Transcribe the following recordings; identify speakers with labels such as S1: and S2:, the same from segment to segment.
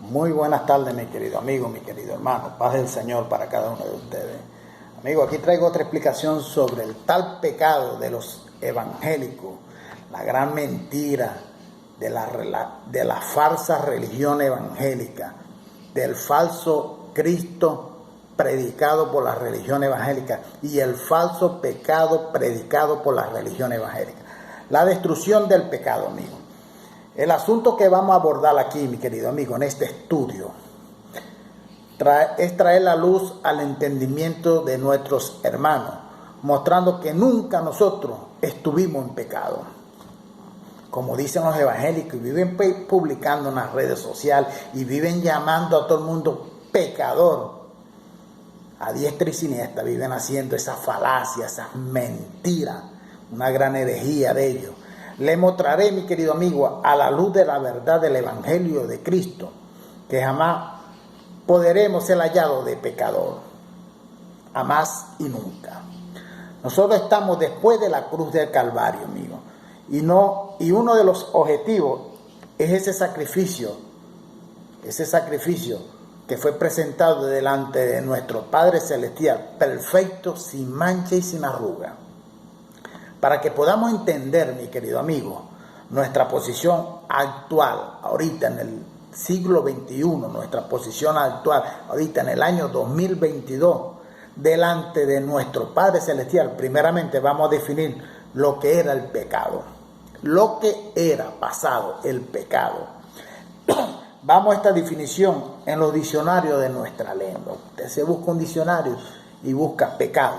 S1: Muy buenas tardes, mi querido amigo, mi querido hermano. Paz del Señor para cada uno de ustedes. Amigo, aquí traigo otra explicación sobre el tal pecado de los evangélicos, la gran mentira de la falsa religión evangélica, del falso Cristo predicado por la religión evangélica y el falso pecado predicado por la religión evangélica. La destrucción del pecado, amigo. El asunto que vamos a abordar aquí, mi querido amigo, en este estudio, es traer la luz al entendimiento de nuestros hermanos, mostrando que nunca nosotros estuvimos en pecado. Como dicen los evangélicos, y viven publicando en las redes sociales y viven llamando a todo el mundo pecador. A diestra y siniestra viven haciendo esas falacias, esas mentiras, una gran herejía de ellos. Le mostraré, mi querido amigo, a la luz de la verdad del Evangelio de Cristo, que jamás podremos ser hallados de pecador, jamás y nunca. Nosotros estamos después de la cruz del Calvario, amigo, y uno de los objetivos es ese sacrificio que fue presentado delante de nuestro Padre Celestial, perfecto, sin mancha y sin arruga. Para que podamos entender, mi querido amigo, nuestra posición actual, ahorita en el siglo XXI, nuestra posición actual, ahorita en el año 2022, delante de nuestro Padre Celestial, primeramente vamos a definir lo que era el pecado, lo que era pasado, el pecado. Vamos a esta definición en los diccionarios de nuestra lengua. Usted se busca un diccionario y busca pecado,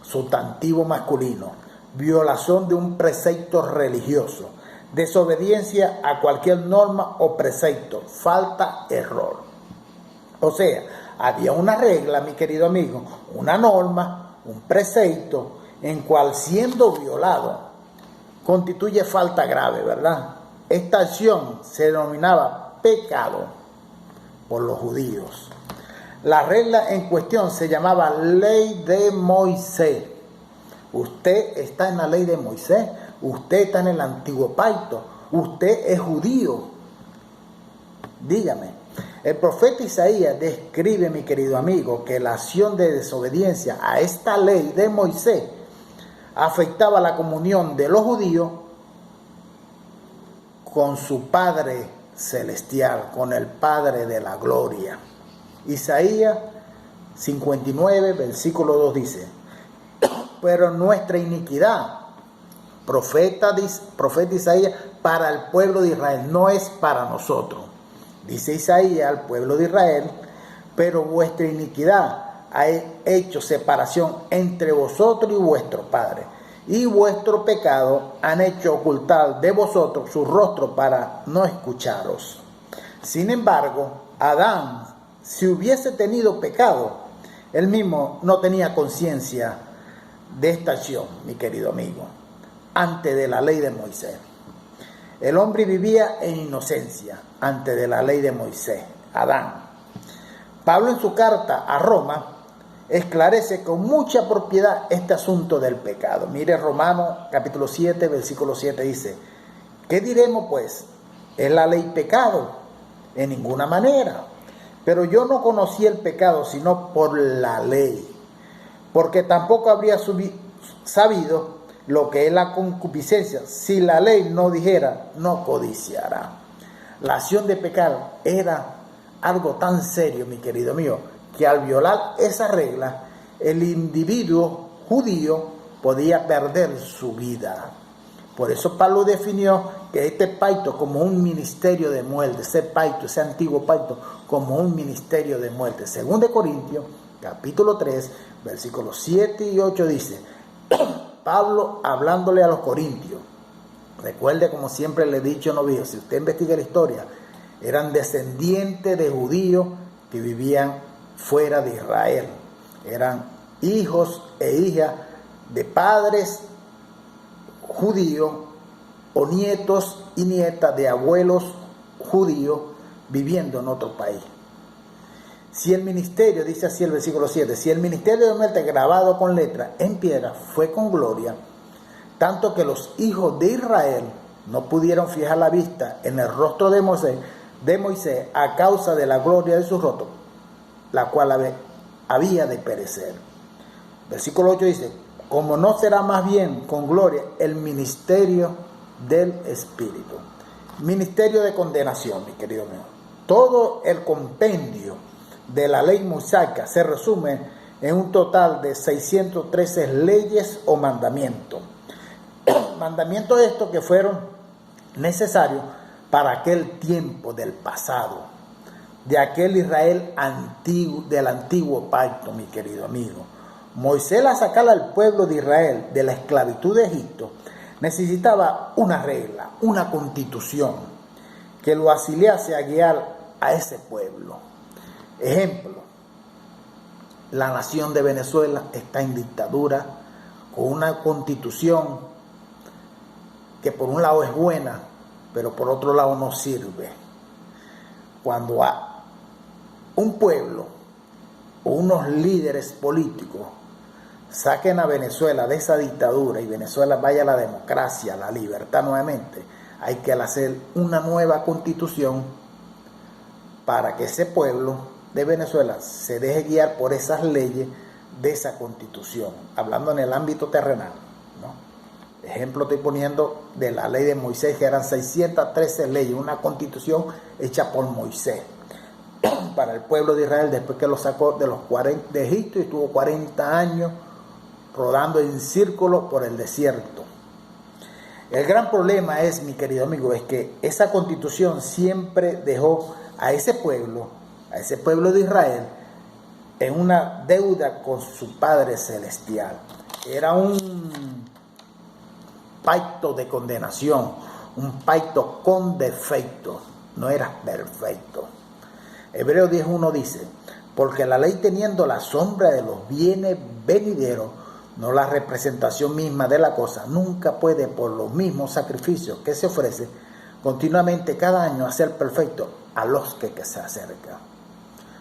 S1: sustantivo masculino, violación de un precepto religioso, desobediencia a cualquier norma o precepto, falta, error. O sea, había una regla, mi querido amigo, una norma, un precepto, en cual siendo violado constituye falta grave, ¿verdad? Esta acción se denominaba pecado por los judíos. La regla en cuestión se llamaba Ley de Moisés. Usted está en la ley de Moisés, usted está en el antiguo pacto, usted es judío. Dígame, el profeta Isaías describe, mi querido amigo, que la acción de desobediencia a esta ley de Moisés afectaba la comunión de los judíos con su Padre Celestial, con el Padre de la Gloria. Isaías 59, versículo 2 dice: pero nuestra iniquidad, profeta Isaías, para el pueblo de Israel, no es para nosotros. Dice Isaías al pueblo de Israel: pero vuestra iniquidad ha hecho separación entre vosotros y vuestro Padre, y vuestro pecado han hecho ocultar de vosotros su rostro para no escucharos. Sin embargo, Adán, si hubiese tenido pecado, él mismo no tenía conciencia de esta acción, mi querido amigo, antes de la ley de Moisés. El hombre vivía en inocencia antes de la ley de Moisés, Adán. Pablo en su carta a Roma esclarece con mucha propiedad este asunto del pecado. Mire Romanos capítulo 7, versículo 7 dice: ¿qué diremos pues? ¿Es la ley pecado? En ninguna manera. Pero yo no conocí el pecado sino por la ley, porque tampoco habría sabido lo que es la concupiscencia si la ley no dijera no codiciará. La acción de pecar era algo tan serio, mi querido mío, que al violar esa regla, el individuo judío podía perder su vida. Por eso Pablo definió que este pacto como un ministerio de muerte, ese antiguo pacto, como un ministerio de muerte. Según de Corintios, capítulo 3, versículos 7 y 8 dice, Pablo hablándole a los corintios, recuerde, como siempre le he dicho, novillo, si usted investiga la historia, eran descendientes de judíos que vivían fuera de Israel, eran hijos e hijas de padres judíos o nietos y nietas de abuelos judíos viviendo en otro país. Si el ministerio, dice así el versículo 7, si el ministerio de muerte grabado con letra en piedra fue con gloria, tanto que los hijos de Israel no pudieron fijar la vista en el rostro de Moisés, de Moisés a causa de la gloria de su rostro, la cual había de perecer. Versículo 8 dice, como no será más bien con gloria el ministerio del Espíritu. Ministerio de condenación, mi querido mío. Todo el compendio de la ley mosaica se resume en un total de 613 leyes o mandamientos. Mandamientos estos que fueron necesarios para aquel tiempo del pasado, de aquel Israel antiguo, del antiguo pacto, mi querido amigo. Moisés, al sacar al pueblo de Israel de la esclavitud de Egipto, necesitaba una regla, una constitución que lo auxiliase a guiar a ese pueblo. Ejemplo, la nación de Venezuela está en dictadura con una constitución que por un lado es buena, pero por otro lado no sirve. Cuando a un pueblo o unos líderes políticos saquen a Venezuela de esa dictadura y Venezuela vaya a la democracia, a la libertad nuevamente, hay que hacer una nueva constitución para que ese pueblo de Venezuela se deje guiar por esas leyes de esa constitución, hablando en el ámbito terrenal, ¿no? Ejemplo estoy poniendo de la ley de Moisés, que eran 613 leyes, una constitución hecha por Moisés para el pueblo de Israel después que lo sacó de Egipto y estuvo 40 años rodando en círculo por el desierto. El gran problema es, mi querido amigo, es que esa constitución siempre dejó a ese pueblo de Israel, en una deuda con su Padre Celestial. Era un pacto de condenación, un pacto con defecto, no era perfecto. Hebreos 10:1 dice, porque la ley teniendo la sombra de los bienes venideros, no la representación misma de la cosa, nunca puede por los mismos sacrificios que se ofrecen continuamente cada año hacer perfecto a los que se acercan.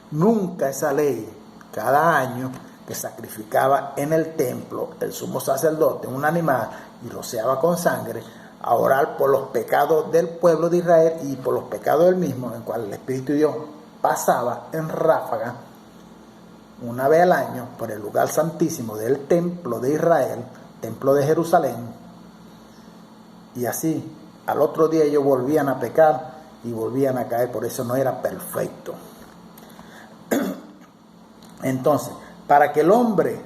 S1: Nunca esa ley, cada año que sacrificaba en el templo el sumo sacerdote un animal y rociaba con sangre, a orar por los pecados del pueblo de Israel y por los pecados del mismo, en cual el Espíritu de Dios pasaba en ráfaga una vez al año por el lugar santísimo del templo de Israel, templo de Jerusalén, y así al otro día ellos volvían a pecar y volvían a caer, por eso no era perfecto. Entonces, para que el hombre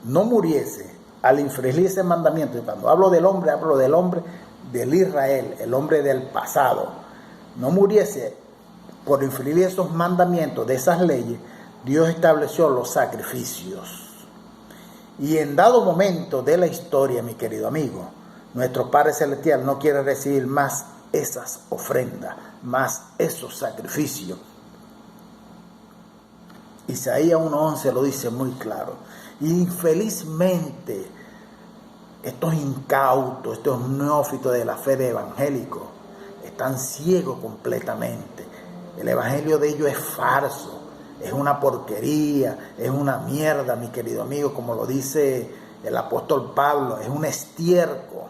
S1: no muriese al infringir ese mandamiento, y cuando hablo del hombre del Israel, el hombre del pasado, no muriese por infringir esos mandamientos de esas leyes, Dios estableció los sacrificios. Y en dado momento de la historia, mi querido amigo, nuestro Padre Celestial no quiere recibir más esas ofrendas, más esos sacrificios. Isaías 1:11 lo dice muy claro. Infelizmente, estos incautos, estos neófitos de la fe de evangélicos, están ciegos completamente. El evangelio de ellos es falso, es una porquería, es una mierda, mi querido amigo, como lo dice el apóstol Pablo, es un estiércol,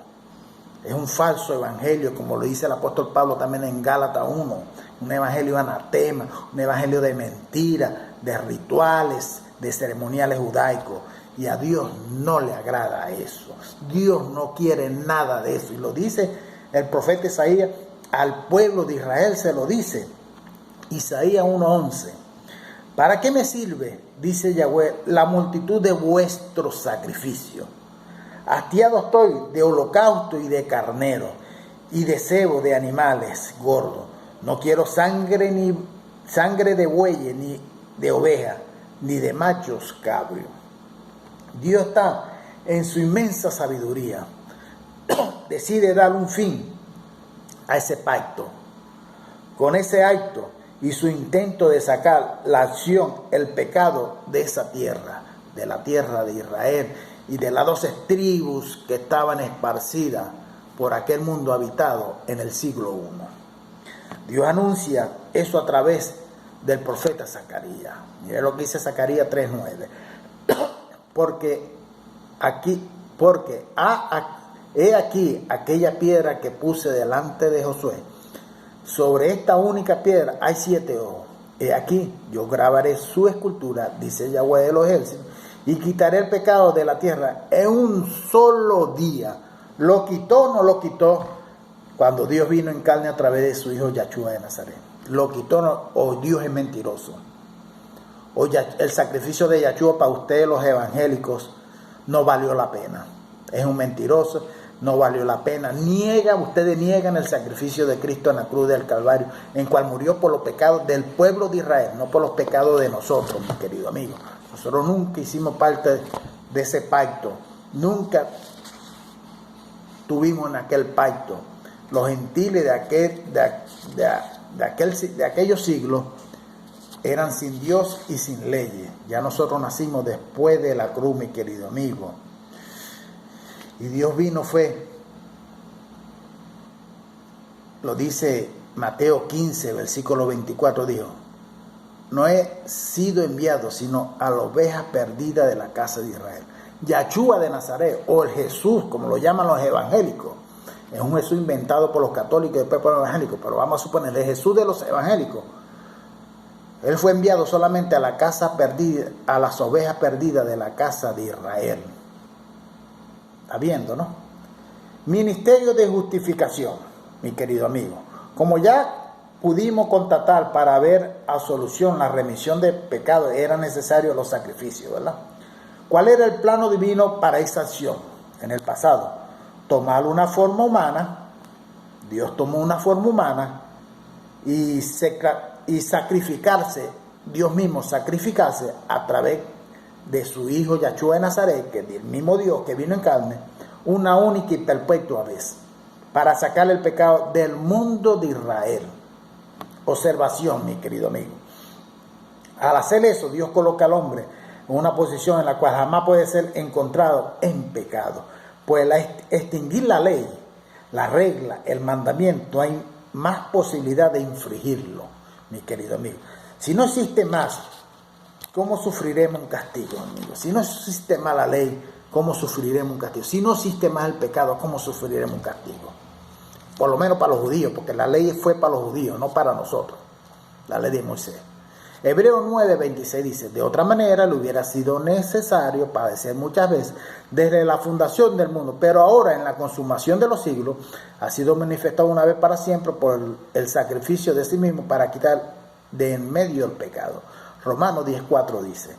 S1: es un falso evangelio, como lo dice el apóstol Pablo también en Gálatas 1, un evangelio anatema, un evangelio de mentira, de rituales, de ceremoniales judaicos, y a Dios no le agrada eso. Dios no quiere nada de eso, y lo dice el profeta Isaías, al pueblo de Israel se lo dice, Isaías 1:11. ¿Para qué me sirve, dice Yahweh, la multitud de vuestros sacrificios? Hastiado estoy de holocausto y de carnero, y de cebo de animales gordos. No quiero sangre de bueyes, ni de oveja, ni de machos cabríos. Dios está en su inmensa sabiduría. Decide dar un fin a ese pacto. Con ese acto y su intento de sacar la acción, el pecado de esa tierra, de la tierra de Israel y de las 12 tribus que estaban esparcidas por aquel mundo habitado en el siglo I. Dios anuncia eso a través del profeta Zacarías. Mire lo que dice Zacarías 3:9. He aquí aquella piedra que puse delante de Josué, sobre esta única piedra hay 7 ojos. He aquí, yo grabaré su escultura, dice Yahweh de los ejércitos, y quitaré el pecado de la tierra en un solo día. ¿Lo quitó o no lo quitó? Cuando Dios vino en carne a través de su hijo Yahshua de Nazaret. ¿Lo quitó o Dios es mentiroso? O el sacrificio de Yahshua para ustedes los evangélicos no valió la pena. Es un mentiroso, no valió la pena. Ustedes niegan el sacrificio de Cristo en la cruz del Calvario, en cual murió por los pecados del pueblo de Israel, no por los pecados de nosotros, mi querido amigo. Nosotros nunca hicimos parte de ese pacto. Nunca tuvimos en aquel pacto. Los gentiles de aquellos siglos eran sin Dios y sin leyes. Ya nosotros nacimos después de la cruz, mi querido amigo. Y Dios vino lo dice Mateo 15, versículo 24, dijo: no he sido enviado sino a las ovejas perdidas de la casa de Israel. Yahshua de Nazaret, o el Jesús, como lo llaman los evangélicos, es un Jesús inventado por los católicos y después por los evangélicos, pero vamos a suponer el Jesús de los evangélicos. Él fue enviado solamente a la casa perdida, a las ovejas perdidas de la casa de Israel. Está viendo, ¿no? Ministerio de justificación, mi querido amigo. Como ya pudimos constatar, para ver a solución la remisión de pecados era necesario los sacrificios, ¿verdad? ¿Cuál era el plano divino para esa acción? En el pasado, tomar una forma humana. Dios tomó una forma humana y sacrificarse, Dios mismo sacrificarse a través de su hijo Yahshua de Nazaret, que es el mismo Dios que vino en carne, una única y perpetua vez, para sacar el pecado del mundo de Israel. Observación, mi querido amigo. Al hacer eso, Dios coloca al hombre en una posición en la cual jamás puede ser encontrado en pecado. Pues al extinguir la ley, la regla, el mandamiento, hay más posibilidad de infringirlo, mi querido amigo. Si no existe más, ¿cómo sufriremos un castigo, amigo? Si no existe más la ley, ¿cómo sufriremos un castigo? Si no existe más el pecado, ¿cómo sufriremos un castigo? Por lo menos para los judíos, porque la ley fue para los judíos, no para nosotros. La ley de Moisés. Hebreos 9:26 dice: de otra manera le hubiera sido necesario padecer muchas veces desde la fundación del mundo, pero ahora en la consumación de los siglos ha sido manifestado una vez para siempre por el sacrificio de sí mismo para quitar de en medio el pecado. Romanos 10:4 dice: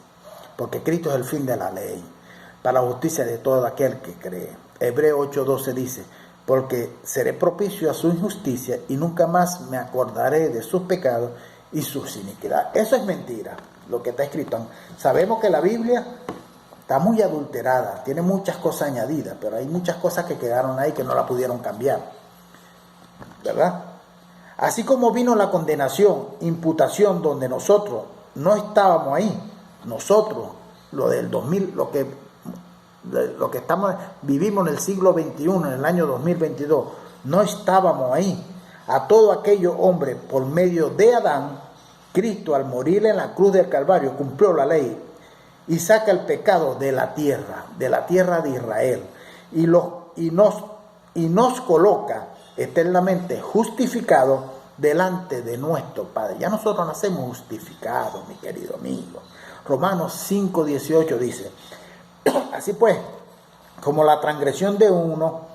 S1: porque Cristo es el fin de la ley, para la justicia de todo aquel que cree. Hebreos 8:12 dice: porque seré propicio a su injusticia y nunca más me acordaré de sus pecados y sus iniquidades. Eso es mentira, lo que está escrito. Sabemos que la Biblia está muy adulterada, tiene muchas cosas añadidas, pero hay muchas cosas que quedaron ahí que no la pudieron cambiar, ¿verdad? Así como vino la condenación, imputación, donde nosotros no estábamos ahí, nosotros, lo del 2000, lo que vivimos en el siglo XXI, en el año 2022, no estábamos ahí. A todo aquello hombre, por medio de Adán, Cristo al morir en la cruz del Calvario cumplió la ley y saca el pecado de la tierra de Israel, y nos coloca eternamente justificados delante de nuestro Padre. Ya nosotros nacemos justificados, mi querido amigo. Romanos 5:18 dice: así pues, como la transgresión de uno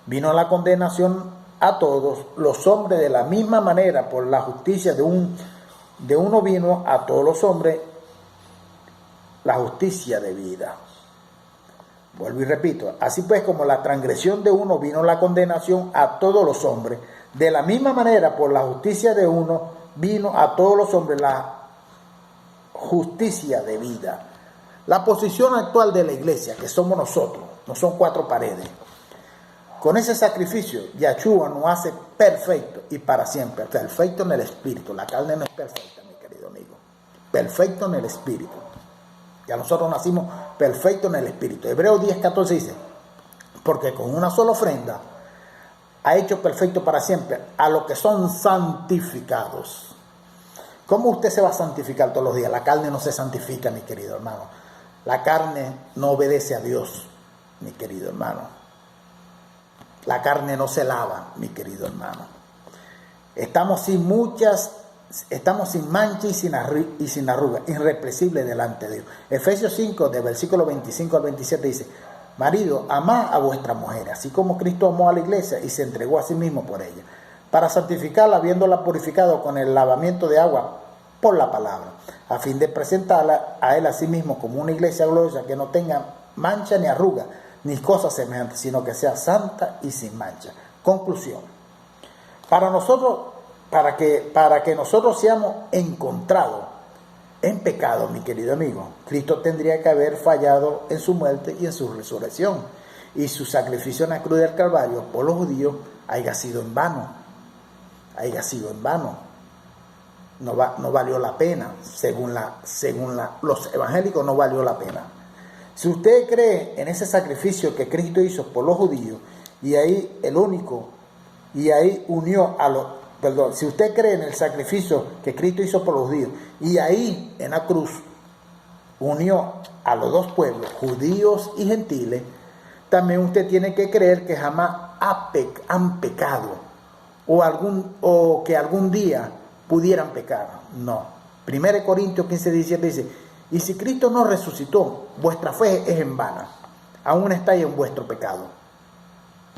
S1: vino la condenación a todos los hombres, de la misma manera por la justicia de uno vino a todos los hombres la justicia de vida. Vuelvo y repito: así pues, como la transgresión de uno vino la condenación a todos los hombres, de la misma manera por la justicia de uno vino a todos los hombres la justicia de vida. La posición actual de la iglesia, que somos nosotros, no son 4 paredes. Con ese sacrificio, Yahshua nos hace perfecto y para siempre. Perfecto en el espíritu. La carne no es perfecta, mi querido amigo. Perfecto en el espíritu. Ya nosotros nacimos perfectos en el espíritu. Hebreos 10:14 dice: porque con una sola ofrenda ha hecho perfecto para siempre a los que son santificados. ¿Cómo usted se va a santificar todos los días? La carne no se santifica, mi querido hermano. La carne no obedece a Dios, mi querido hermano. La carne no se lava, mi querido hermano. Estamos sin mancha y sin arruga, irrepresible delante de Dios. Efesios 5, del versículo 25 al 27 dice: marido, amad a vuestra mujer, así como Cristo amó a la iglesia y se entregó a sí mismo por ella, para santificarla, habiéndola purificado con el lavamiento de agua por la palabra, a fin de presentarla a él a sí mismo como una iglesia gloriosa, que no tenga mancha ni arruga, ni cosas semejantes, sino que sea santa y sin mancha. Conclusión: para que nosotros seamos encontrados en pecado, mi querido amigo, Cristo tendría que haber fallado en su muerte y en su resurrección, y su sacrificio en la cruz del Calvario por los judíos haya sido en vano. No valió la pena. Según los evangélicos, no valió la pena. Si usted cree en ese sacrificio que Cristo hizo por los judíos, y ahí unió a los... Perdón, si usted cree en el sacrificio que Cristo hizo por los judíos, y ahí en la cruz unió a los dos pueblos, judíos y gentiles, también usted tiene que creer que jamás han pecado, o que algún día pudieran pecar. No. 1 Corintios 15, 17 dice: y si Cristo no resucitó, vuestra fe es en vana, aún estáis en vuestro pecado.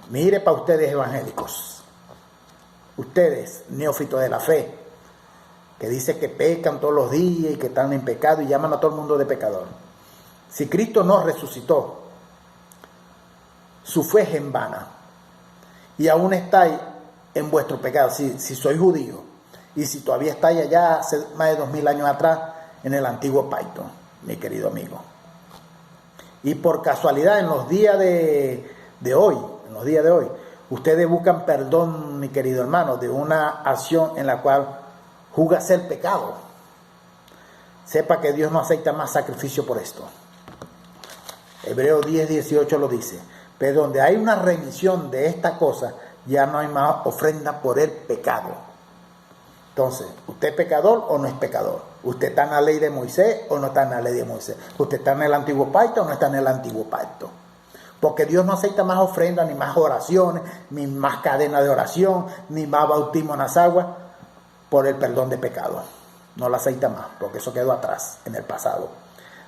S1: Mire, para ustedes evangélicos, ustedes neófitos de la fe, que dicen que pecan todos los días y que están en pecado y llaman a todo el mundo de pecador. Si Cristo no resucitó, su fe es en vana y aún estáis en vuestro pecado. Si sois judíos y si todavía estáis allá hace más de 2000 años atrás en el antiguo pacto, mi querido amigo. Y por casualidad en los días de hoy, ustedes buscan perdón, mi querido hermano, de una acción en la cual juzga ser pecado. Sepa que Dios no acepta más sacrificio por esto. Hebreos 10, 18 lo dice: pero donde hay una remisión de esta cosa, ya no hay más ofrenda por el pecado. Entonces, ¿usted es pecador o no es pecador? ¿Usted está en la ley de Moisés o no está en la ley de Moisés? ¿Usted está en el antiguo pacto o no está en el antiguo pacto? Porque Dios no acepta más ofrendas, ni más oraciones, ni más cadena de oración, ni más bautismo en las aguas por el perdón de pecados. No lo acepta más, porque eso quedó atrás, en el pasado.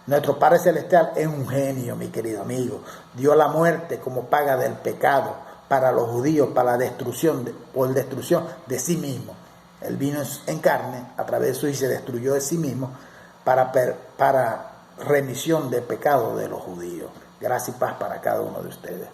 S1: Nuestro Padre Celestial es un genio, mi querido amigo. Dio la muerte como paga del pecado para los judíos, para la destrucción, por destrucción de sí mismo. Él vino en carne, a través de eso, y se destruyó de sí mismo para remisión de pecado de los judíos. Gracia y paz para cada uno de ustedes.